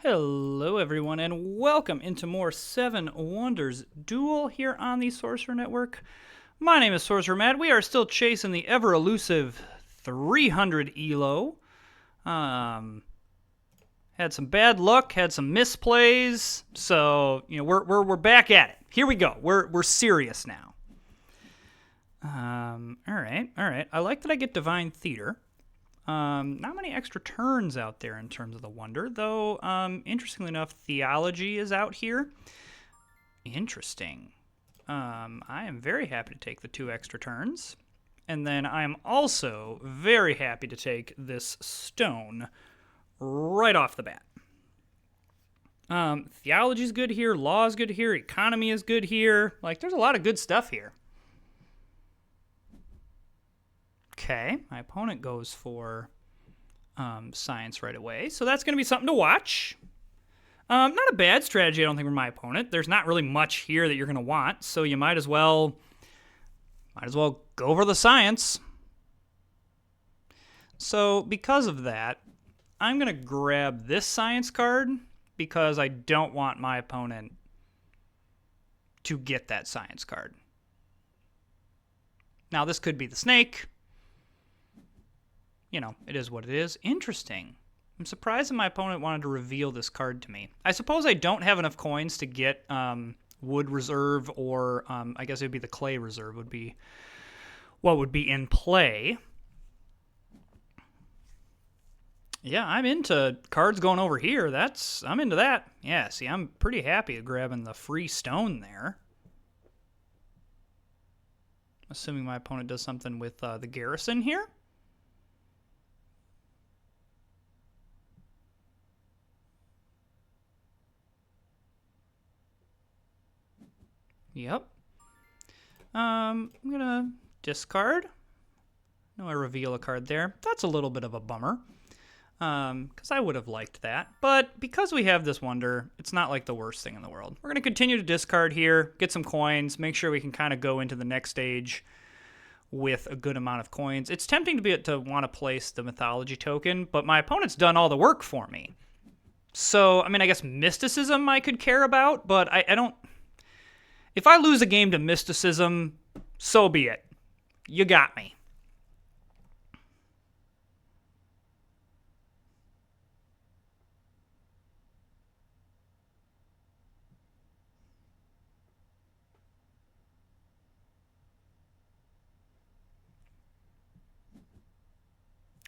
Hello everyone and welcome into more Seven Wonders Duel here on the Sorcerer Network. My name is Sorcerer Matt. We are still chasing the ever elusive 300 elo. Had some bad luck, had some misplays, so we're back at it. Here we go. We're serious now. All right. I like that I get Divine Theater. Not many extra turns out there in terms of the wonder, though, interestingly enough, Theology is out here. Interesting. I am very happy to take the 2 extra turns. And then I am also very happy to take this stone right off the bat. Theology is good here, Law is good here, Economy is good here. Like, there's a lot of good stuff here. Okay, my opponent goes for Science right away, so that's going to be something to watch. Not a bad strategy, I don't think, for my opponent. There's not really much here that you're going to want, so you might as well go for the Science. So because of that, I'm going to grab this Science card because I don't want my opponent to get that Science card. Now, this could be the Snake. You know, it is what it is. Interesting. I'm surprised that my opponent wanted to reveal this card to me. I suppose I don't have enough coins to get Wood Reserve, or I guess it would be the Clay Reserve would be what would be in play. Yeah, I'm into cards going over here. I'm into that. Yeah, see, I'm pretty happy at grabbing the free stone there. Assuming my opponent does something with the Garrison here. Yep. I'm going to discard. No, I reveal a card there. That's a little bit of a bummer, because I would have liked that. But because we have this wonder, it's not like the worst thing in the world. We're going to continue to discard here, get some coins, make sure we can kind of go into the next stage with a good amount of coins. It's tempting to want to place the Mythology token, but my opponent's done all the work for me. So, I mean, I guess Mysticism I could care about, but I don't... If I lose a game to Mysticism, so be it. You got me.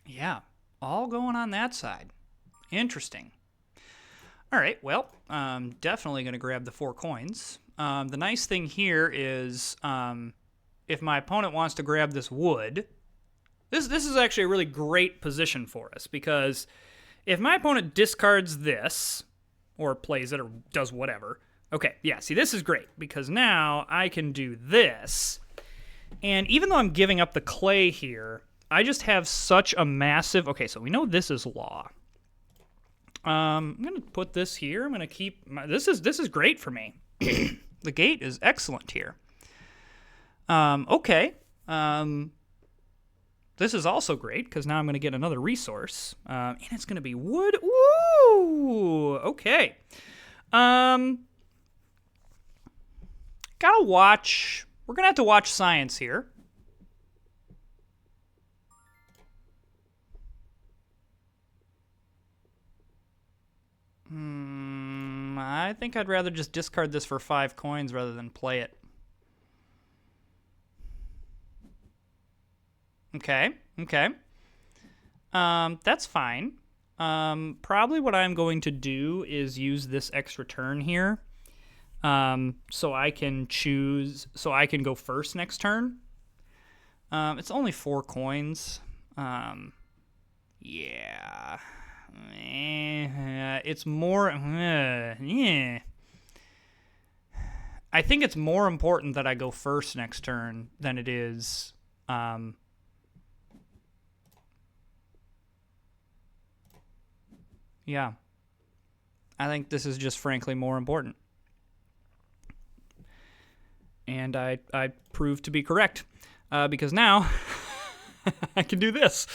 Yeah, all going on that side. Interesting. All right, well, I'm definitely going to grab the 4 coins. The nice thing here is if my opponent wants to grab this wood, this is actually a really great position for us, because if my opponent discards this, or plays it, or does whatever, okay, yeah, see, this is great, because now I can do this, and even though I'm giving up the clay here, I just have such a massive... Okay, so we know this is Law. I'm going to put this here. I'm going to keep... This is great for me. The gate is excellent here. Okay. This is also great, because now I'm going to get another resource. And it's going to be wood. Woo! Okay. Gotta watch... We're going to have to watch Science here. I think I'd rather just discard this for 5 coins rather than play it. Okay. That's fine. Probably what I'm going to do is use this extra turn here. So I can go first next turn. It's only 4 coins. Yeah. It's more... yeah. I think it's more important that I go first next turn than it is... yeah. I think this is just frankly more important. And I proved to be correct. Because now I can do this.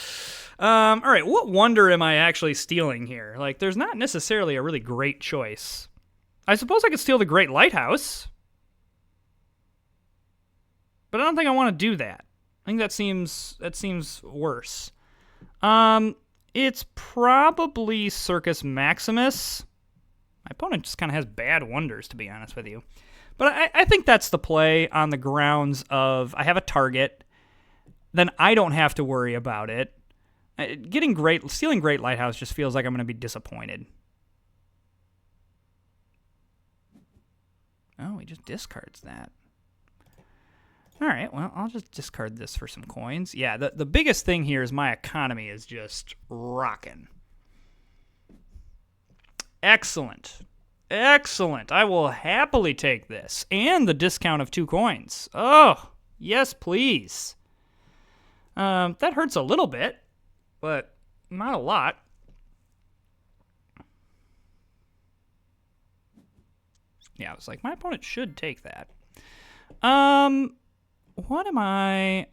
All right, what wonder am I actually stealing here? Like, there's not necessarily a really great choice. I suppose I could steal the Great Lighthouse. But I don't think I want to do that. I think that seems worse. It's probably Circus Maximus. My opponent just kind of has bad wonders, to be honest with you. But I think that's the play on the grounds of I have a target, then I don't have to worry about it. Stealing Great Lighthouse just feels like I'm going to be disappointed. Oh, he just discards that. All right, well, I'll just discard this for some coins. Yeah, the biggest thing here is my economy is just rocking. Excellent. Excellent. I will happily take this. And the discount of 2 coins. Oh, yes, please. That hurts a little bit, but not a lot. Yeah, I was like, my opponent should take that. What am I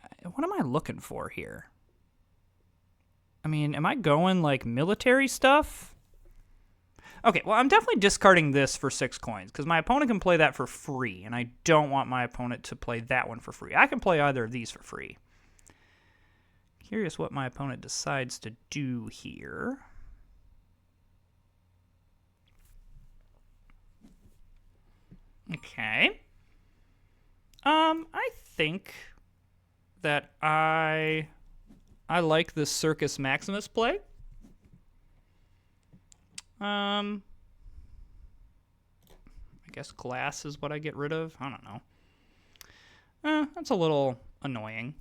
looking for here? I mean, am I going like military stuff? Okay, well, I'm definitely discarding this for 6 coins because my opponent can play that for free, and I don't want my opponent to play that one for free. I can play either of these for free. Curious what my opponent decides to do here. Okay. I think that I like this Circus Maximus play. I guess glass is what I get rid of. I don't know. That's a little annoying.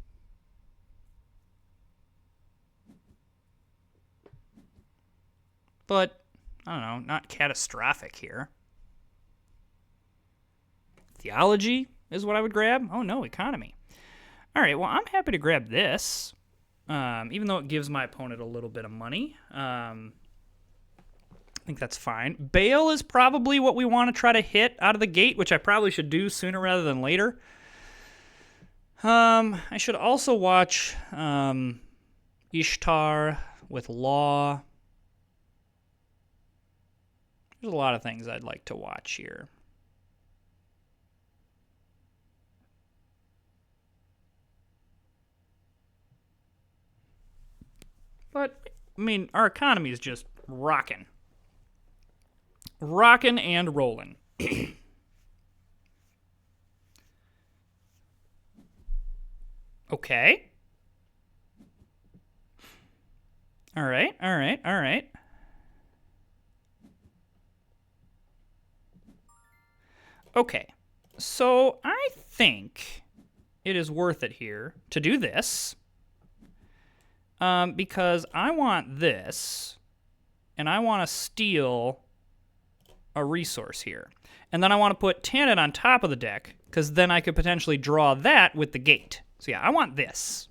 But, I don't know, not catastrophic here. Theology is what I would grab. Oh, no, economy. All right, well, I'm happy to grab this, even though it gives my opponent a little bit of money. I think that's fine. Bail is probably what we want to try to hit out of the gate, which I probably should do sooner rather than later. I should also watch Ishtar with Law. There's a lot of things I'd like to watch here. But, I mean, our economy is just rocking. Rocking and rolling. Okay. All right, all right, all right. Okay, so I think it is worth it here to do this. Because I want this, and I want to steal a resource here. And then I want to put Tanit on top of the deck, because then I could potentially draw that with the gate. So yeah, I want this.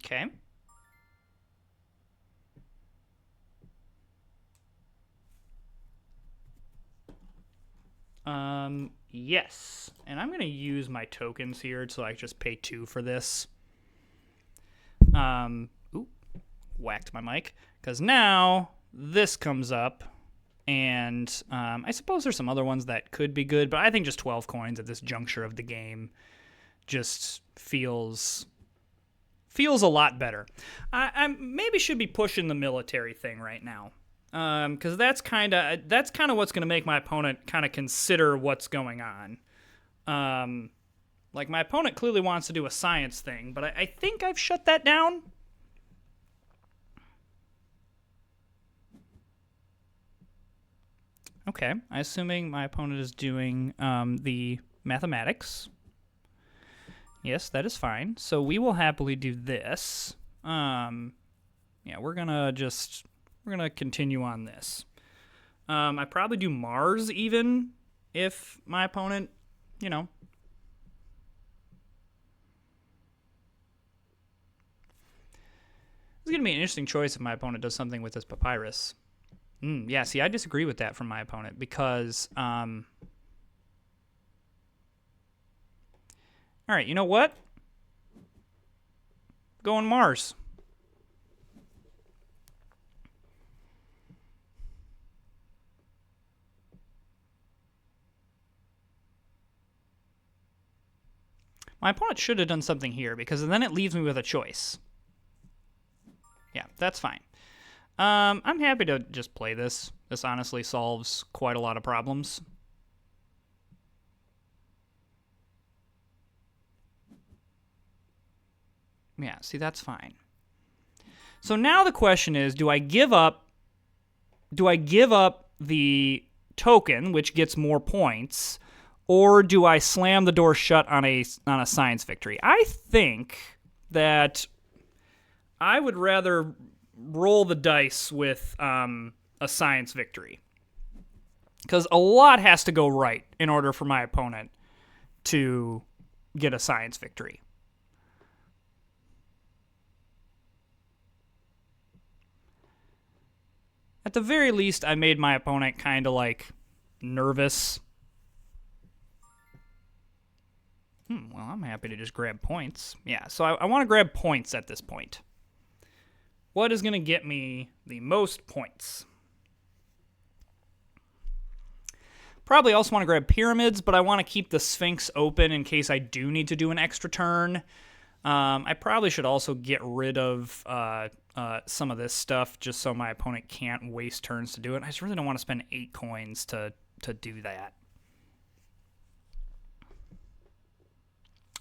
Okay. Yes. And I'm going to use my tokens here so I just pay 2 for this. Ooh, whacked my mic. Because now this comes up. And I suppose there's some other ones that could be good, but I think just 12 coins at this juncture of the game just feels a lot better. I maybe should be pushing the military thing right now, because that's kind of what's going to make my opponent kind of consider what's going on. Like my opponent clearly wants to do a science thing, but I think I've shut that down. Okay, I'm assuming my opponent is doing the mathematics. Yes, that is fine. So we will happily do this. Yeah, we're gonna continue on this. I probably do Mars even if my opponent, you know. It's going to be an interesting choice if my opponent does something with this papyrus. Yeah, see, I disagree with that from my opponent because... all right, you know what? Going Mars. My opponent should have done something here because then it leaves me with a choice. Yeah, that's fine. I'm happy to just play this. This honestly solves quite a lot of problems. Yeah, see, that's fine. So now the question is, do I give up the token, which gets more points, or do I slam the door shut on a science victory? I think that I would rather roll the dice with a science victory. Because a lot has to go right in order for my opponent to get a science victory. At the very least, I made my opponent kind of like nervous. Well, I'm happy to just grab points. Yeah, so I want to grab points at this point. What is going to get me the most points? Probably also want to grab pyramids, but I want to keep the Sphinx open in case I do need to do an extra turn. I probably should also get rid of some of this stuff just so my opponent can't waste turns to do it. I just really don't want to spend 8 coins to do that.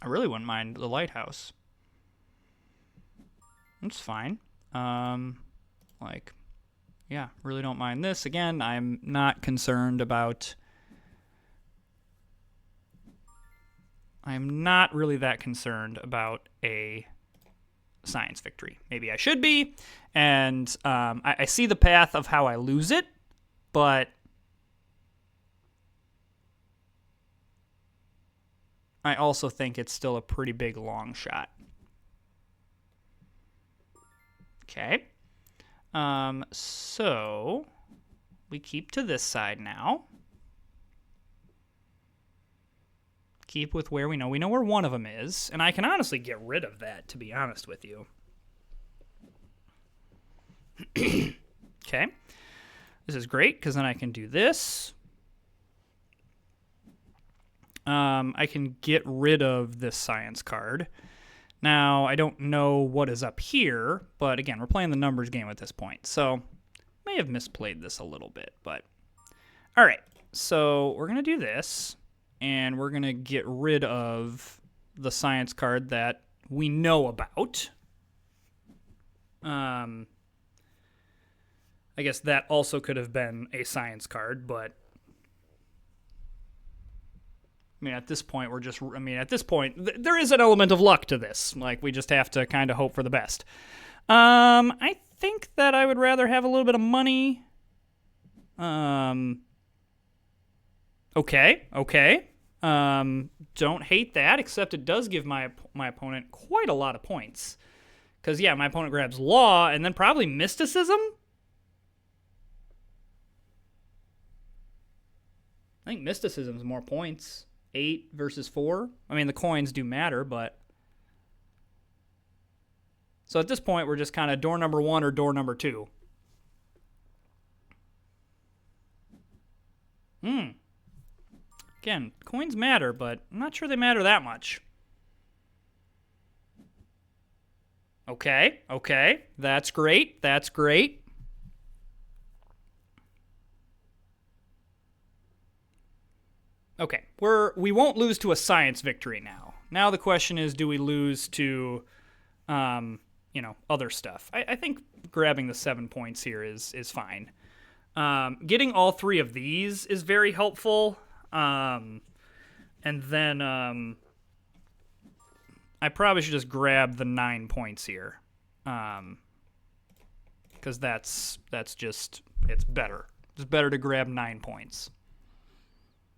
I really wouldn't mind the lighthouse. It's fine. Yeah, really don't mind this. Again, I'm not concerned about... I'm not really that concerned about a science victory. Maybe I should be, and I see the path of how I lose it, but I also think it's still a pretty big long shot. Okay. So we keep to this side now. Keep with where we know. We know where one of them is, and I can honestly get rid of that, to be honest with you. Okay. This is great, because then I can do this. I can get rid of this science card. Now, I don't know what is up here, but again, we're playing the numbers game at this point, so may have misplayed this a little bit, but... All right, so we're going to do this. And we're going to get rid of the science card that we know about. I guess that also could have been a science card, but... I mean, at this point, there is an element of luck to this. Like, we just have to kind of hope for the best. I think that I would rather have a little bit of money. Okay. Don't hate that, except it does give my opponent quite a lot of points. Because, yeah, my opponent grabs law and then probably mysticism? I think mysticism is more points. 8 versus 4. I mean, the coins do matter, but... So at this point, we're just kind of door number 1 or door number 2. Again, coins matter, but I'm not sure they matter that much. Okay. That's great. Okay, we won't lose to a science victory now. Now the question is, do we lose to, other stuff? I think grabbing the 7 points here is fine. Getting all 3 of these is very helpful. And then I probably should just grab the 9 points here. Because it's better. It's better to grab 9 points.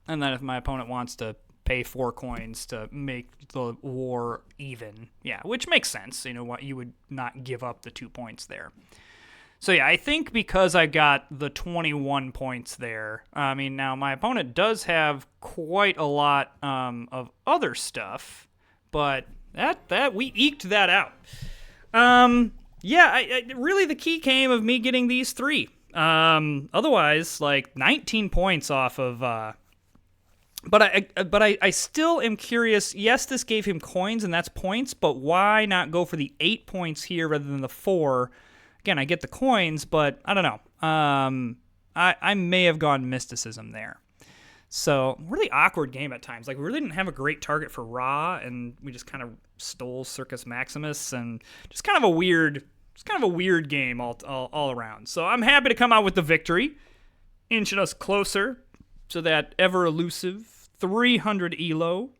And then if my opponent wants to pay 4 coins to make the war even. Yeah, which makes sense. You know what? You would not give up the 2 points there. So yeah, I think because I got the 21 points there, I mean, now my opponent does have quite a lot of other stuff, but that we eked that out. Yeah, I really the key came of me getting these 3. Otherwise, like 19 points off of. But I still am curious. Yes, this gave him coins and that's points, but why not go for the 8 points here rather than the 4? Again, I get the coins, but I don't know. I may have gone mysticism there. So, really awkward game at times. Like, we really didn't have a great target for Ra, and we just kind of stole Circus Maximus, and just kind of a weird game all around. So, I'm happy to come out with the victory, inching us closer to that ever elusive 300 elo.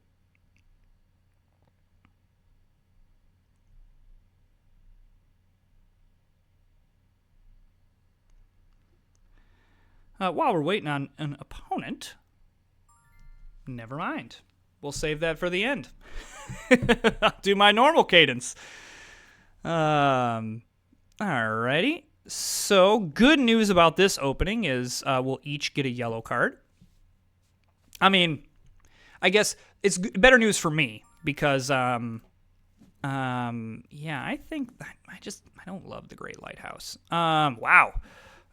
While we're waiting on an opponent, never mind. We'll save that for the end. I'll do my normal cadence. Alrighty. So, good news about this opening is we'll each get a yellow card. I mean, I guess it's better news for me because, yeah, I think I don't love the Great Lighthouse. Wow.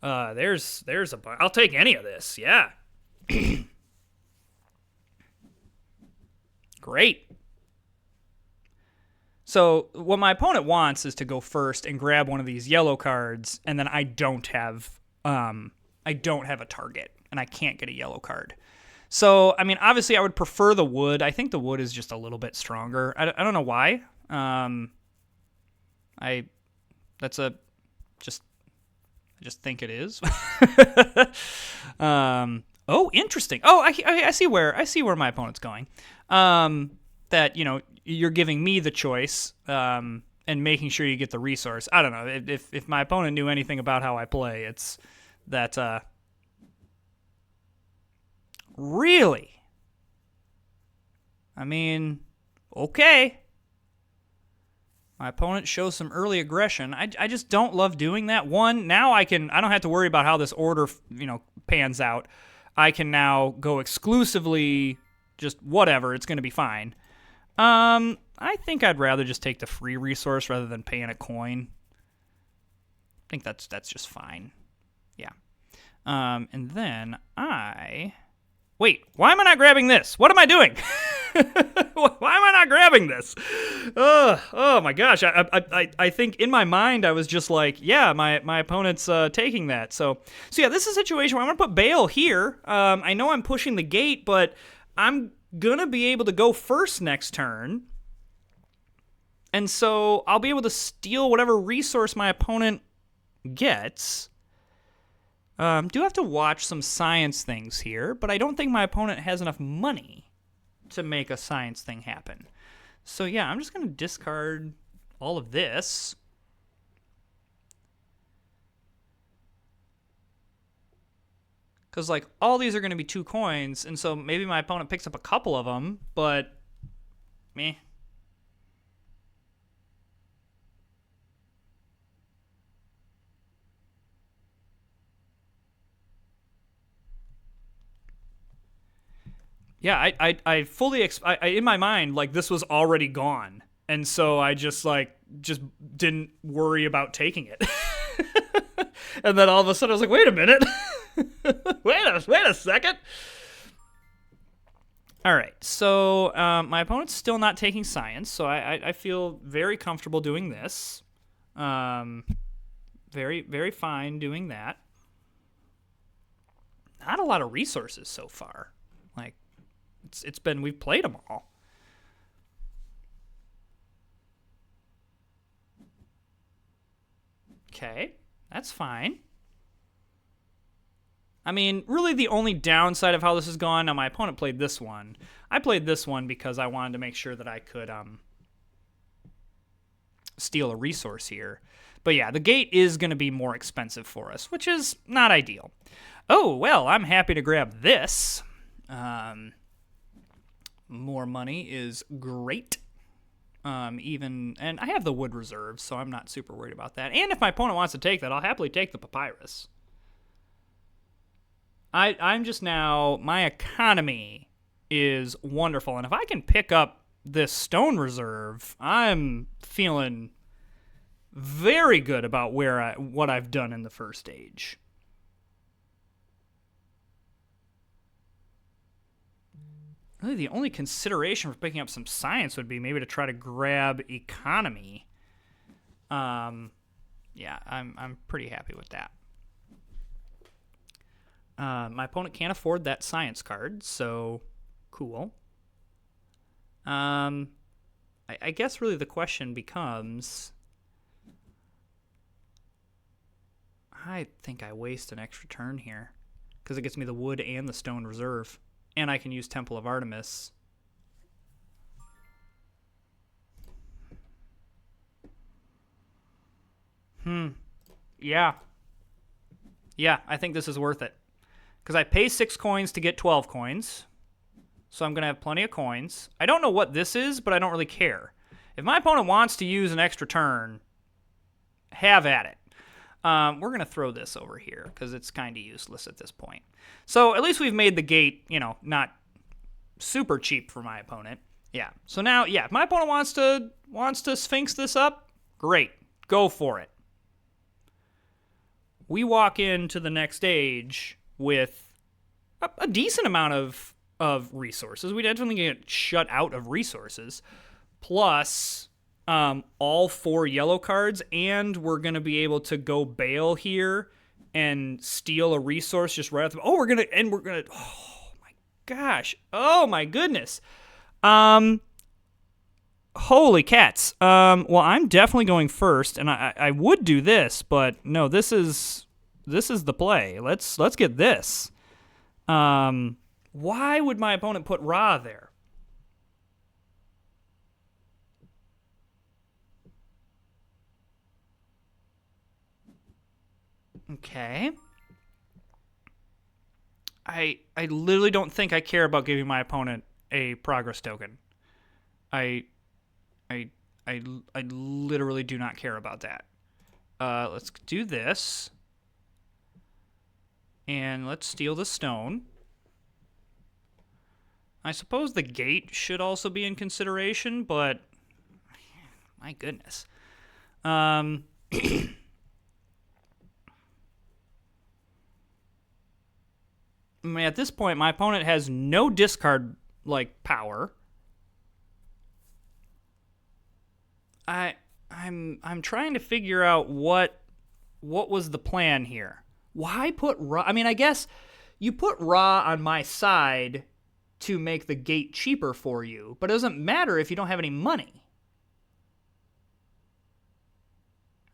There's a bunch. I'll take any of this. Yeah. Great. So what my opponent wants is to go first and grab one of these yellow cards, and then I don't have a target, and I can't get a yellow card. So I mean, obviously, I would prefer the wood. I think the wood is just a little bit stronger. I don't know why. I just think it is. Oh, interesting. Oh, I see where my opponent's going. That, you know, you're giving me the choice and making sure you get the resource. I don't know. If my opponent knew anything about how I play, it's that really? I mean, okay. My opponent shows some early aggression. I just don't love doing that. One, now I don't have to worry about how this order, pans out. I can now go exclusively just whatever. It's going to be fine. I think I'd rather just take the free resource rather than paying a coin. I think that's just fine. Yeah. And then wait, why am I not grabbing this? What am I doing? Why am I not grabbing this? Oh my gosh. I think in my mind I was just like, yeah, my opponent's taking that. So yeah, this is a situation where I'm going to put Bale here. I know I'm pushing the gate, but I'm going to be able to go first next turn. And so I'll be able to steal whatever resource my opponent gets. Do have to watch some science things here, but I don't think my opponent has enough money to make a science thing happen. So yeah, I'm just going to discard all of this. Because, like, all these are going to be 2 coins, and so maybe my opponent picks up a couple of them, but meh. Yeah, I fully in my mind, like, this was already gone, and so I just didn't worry about taking it. And then all of a sudden I was like, wait a minute. wait a second. All right, so my opponent's still not taking science, so I feel very comfortable doing this. Very, very fine doing that. Not a lot of resources so far. Like, we've played them all. Okay, that's fine. I mean, really the only downside of how this has gone, now my opponent played this one. I played this one because I wanted to make sure that I could steal a resource here. But yeah, the gate is going to be more expensive for us, which is not ideal. Oh, well, I'm happy to grab this. more money is great. And I have the wood reserves, so I'm not super worried about that. And if my opponent wants to take that, I'll happily take the papyrus. I'm just now, my economy is wonderful, and if I can pick up this stone reserve, I'm feeling very good about what I've done in the first stage. Really, the only consideration for picking up some science would be maybe to try to grab economy. Yeah, I'm pretty happy with that. My opponent can't afford that science card, so cool. I guess really the question becomes, I think I waste an extra turn here because it gets me the wood and the stone reserve. And I can use Temple of Artemis. Yeah. Yeah, I think this is worth it. Because I pay 6 coins to get 12 coins. So I'm going to have plenty of coins. I don't know what this is, but I don't really care. If my opponent wants to use an extra turn, have at it. We're going to throw this over here because it's kind of useless at this point. So at least we've made the gate, not super cheap for my opponent. Yeah. So now, yeah, if my opponent wants to Sphinx this up, great. Go for it. We walk into the next stage with a decent amount of resources. We definitely get shut out of resources. Plus all 4 yellow cards, and we're going to be able to go bail here and steal a resource just right off the... Oh, we're going to... Oh, my gosh. Oh, my goodness. Holy cats. Well, I'm definitely going first, and I would do this, but no, this is the play. Let's get this. Why would my opponent put Ra there? Okay. I literally don't think I care about giving my opponent a progress token. I literally do not care about that. Let's do this. And let's steal the stone. I suppose the gate should also be in consideration, but my goodness. I mean, at this point, my opponent has no discard power. I'm trying to figure out what was the plan here. Why put Ra? I mean, I guess you put Ra on my side to make the gate cheaper for you, but it doesn't matter if you don't have any money.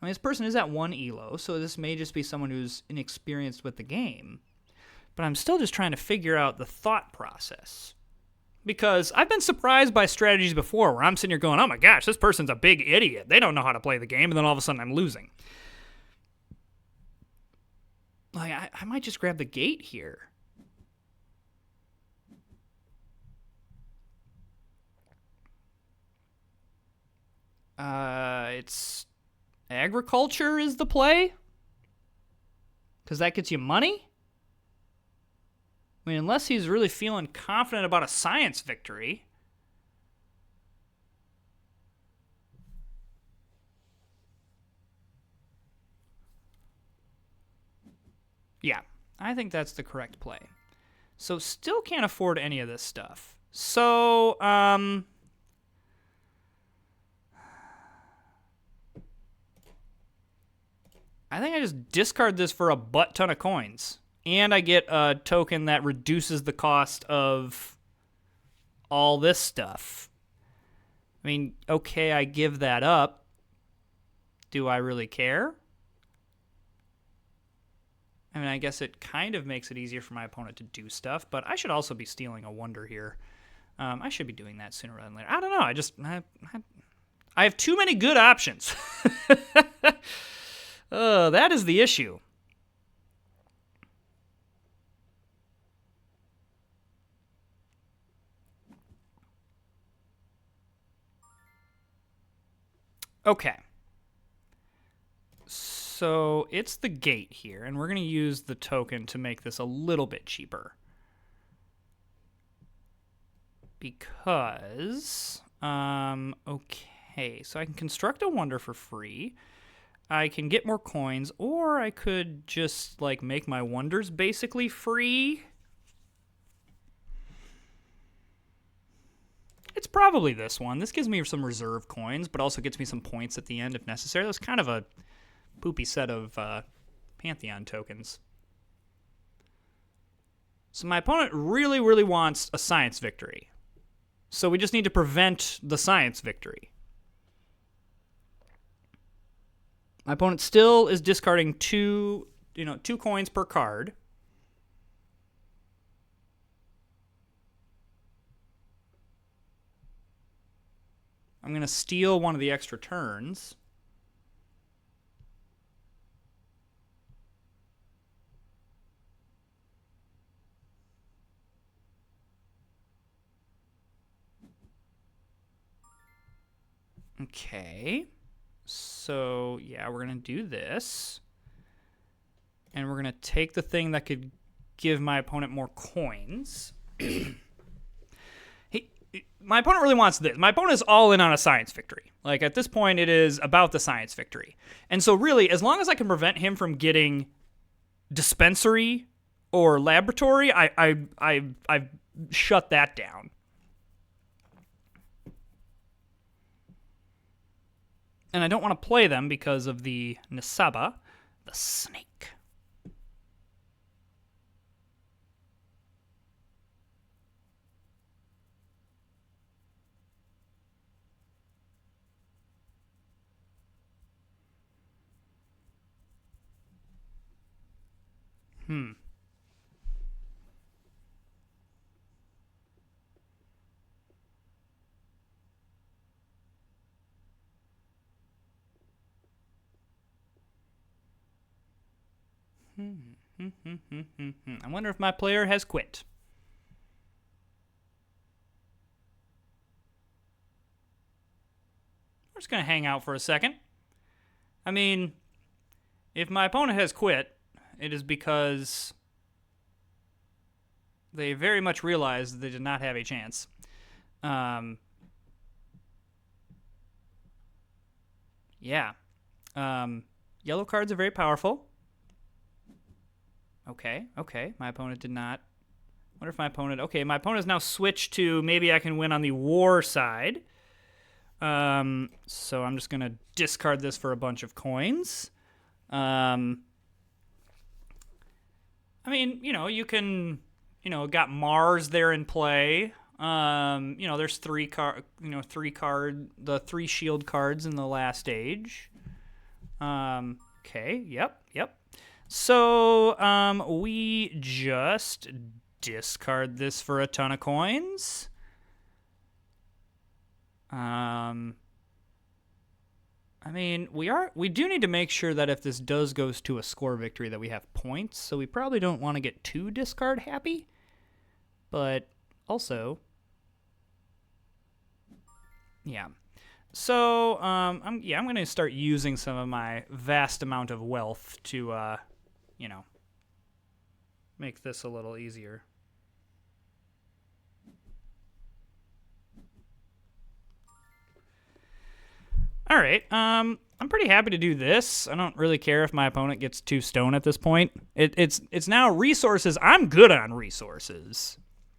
I mean, this person is at 1 elo, so this may just be someone who's inexperienced with the game. But I'm still just trying to figure out the thought process. Because I've been surprised by strategies before where I'm sitting here going, oh my gosh, this person's a big idiot. They don't know how to play the game, and then all of a sudden I'm losing. I might just grab the gate here. It's agriculture is the play? Because that gets you money? I mean, unless he's really feeling confident about a science victory. Yeah, I think that's the correct play. So still can't afford any of this stuff. So, I think I just discard this for a butt ton of coins. And I get a token that reduces the cost of all this stuff. I mean, okay, I give that up. Do I really care? I mean, I guess it kind of makes it easier for my opponent to do stuff, but I should also be stealing a wonder here. I should be doing that sooner rather than later. I don't know. I have too many good options. That is the issue. Okay. So it's the gate here, and we're going to use the token to make this a little bit cheaper. Because, okay, so I can construct a wonder for free. I can get more coins, or I could just, like, make my wonders basically free. It's probably this one. This gives me some reserve coins, but also gets me some points at the end if necessary. That's kind of a poopy set of Pantheon tokens. So my opponent really, really wants a science victory. So we just need to prevent the science victory. My opponent still is discarding two coins per card. I'm going to steal one of the extra turns. Okay. So, yeah, we're going to do this. And we're going to take the thing that could give my opponent more coins. My opponent really wants this. My opponent is all in on a science victory. Like, at this point, it is about the science victory. And so, really, as long as I can prevent him from getting dispensary or laboratory, I've shut that down. And I don't want to play them because of the Nisaba, the snake. I wonder if my player has quit. We're just going to hang out for a second. I mean, if my opponent has quit, it is because they very much realized they did not have a chance. Yeah. Yellow cards are very powerful. Okay. My opponent did not. What if my opponent... Okay, my opponent has now switched to maybe I can win on the war side. So I'm just going to discard this for a bunch of coins. I mean, you can... got Mars there in play. There's the 3 shield cards in the last age. Okay, yep. So, we just discard this for a ton of coins. I mean, we do need to make sure that if this goes to a score victory that we have points, so we probably don't want to get too discard happy. But also, yeah. So, I'm going to start using some of my vast amount of wealth to, make this a little easier. All right. I'm pretty happy to do this. I don't really care if my opponent gets 2 stone at this point. It's now resources. I'm good on resources.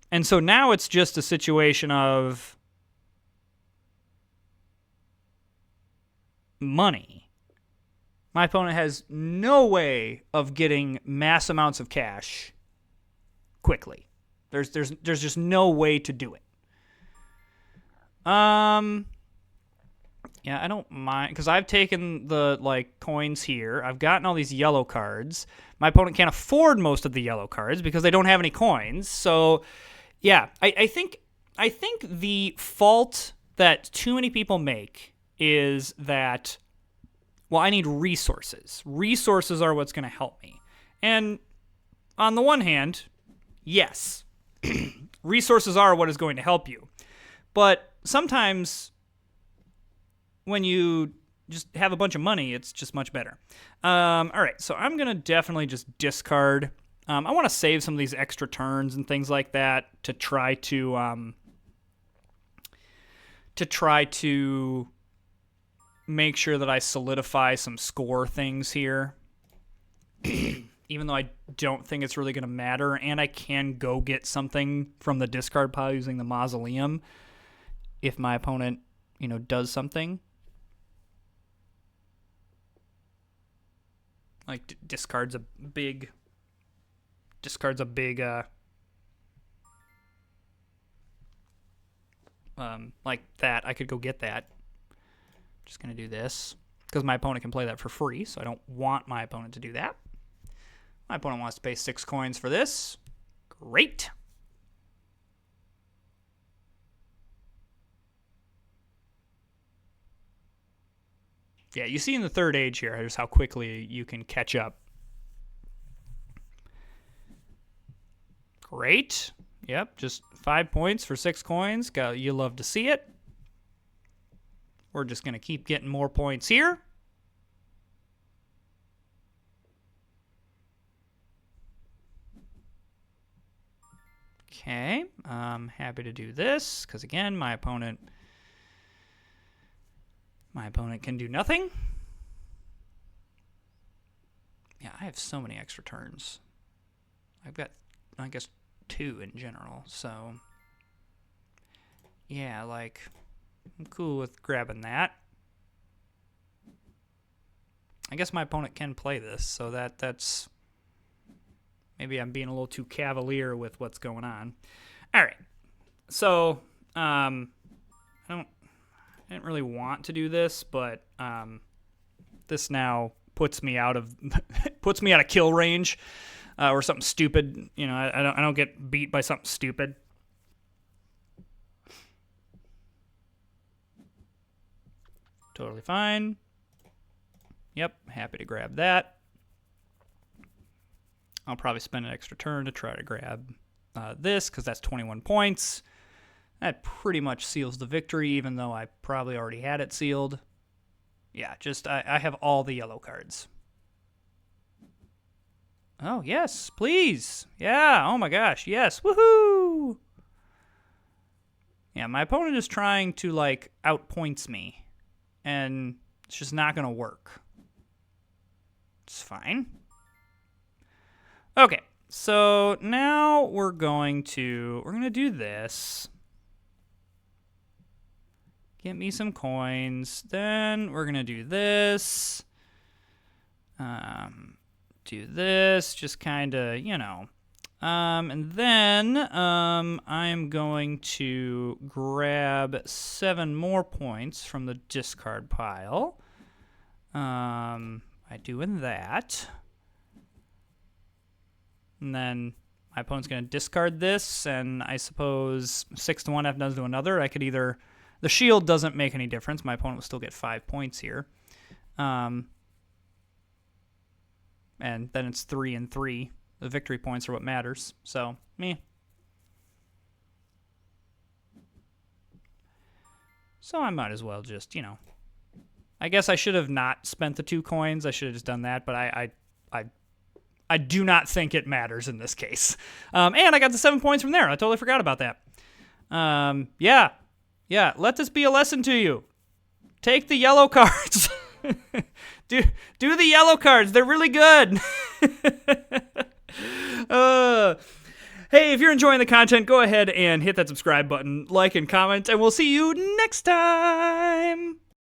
And so now it's just a situation of money. My opponent has no way of getting mass amounts of cash quickly. There's just no way to do it. Yeah, I don't mind because I've taken the coins here. I've gotten all these yellow cards. My opponent can't afford most of the yellow cards because they don't have any coins. So, yeah, I think the fault that too many people make is that, well, I need resources. Resources are what's going to help me. And on the one hand, yes, resources are what is going to help you. But sometimes when you just have a bunch of money, it's just much better. All right, so I'm going to definitely just discard. I want to save some of these extra turns and things like that to try to make sure that I solidify some score things here. Even though I don't think it's really going to matter, and I can go get something from the discard pile using the Mausoleum if my opponent, does something. Like discards a big like that. I could go get that. Just going to do this because my opponent can play that for free, so I don't want my opponent to do that. My opponent wants to pay 6 coins for this. Great. Yeah, you see in the third age here just how quickly you can catch up. Great. Yep, just 5 points for 6 coins. You love to see it. We're just going to keep getting more points here. Okay, I'm happy to do this because, again, my opponent can do nothing. Yeah, I have so many extra turns. I've got, I guess, 2 in general, so yeah, like, I'm cool with grabbing that. I guess my opponent can play this, so that's maybe I'm being a little too cavalier with what's going on. All right, so I didn't really want to do this, but this now puts me out of kill range or something stupid. I don't get beat by something stupid. Totally fine. Yep, happy to grab that. I'll probably spend an extra turn to try to grab this because that's 21 points. That pretty much seals the victory, even though I probably already had it sealed. Yeah, just I have all the yellow cards. Oh, yes, please. Yeah, oh my gosh, yes, woohoo! Yeah, my opponent is trying to, outpoints me, and it's just not going to work. It's fine. Okay, so now we're going to do this. Get me some coins. Then we're going to do this. Do this, just kind of, and then I'm going to grab 7 more points from the discard pile. By doing that. And then my opponent's going to discard this, and I suppose 6 to 1 F does to another. I could either... The shield doesn't make any difference. My opponent will still get 5 points here. And then it's 3 and 3. The victory points are what matters. So, meh. So I might as well just, I guess I should have not spent the 2 coins. I should have just done that, but I do not think it matters in this case. And I got the 7 points from there. I totally forgot about that. Yeah, let this be a lesson to you. Take the yellow cards. do the yellow cards. They're really good. Hey, if you're enjoying the content, go ahead and hit that subscribe button, like and comment, and we'll see you next time.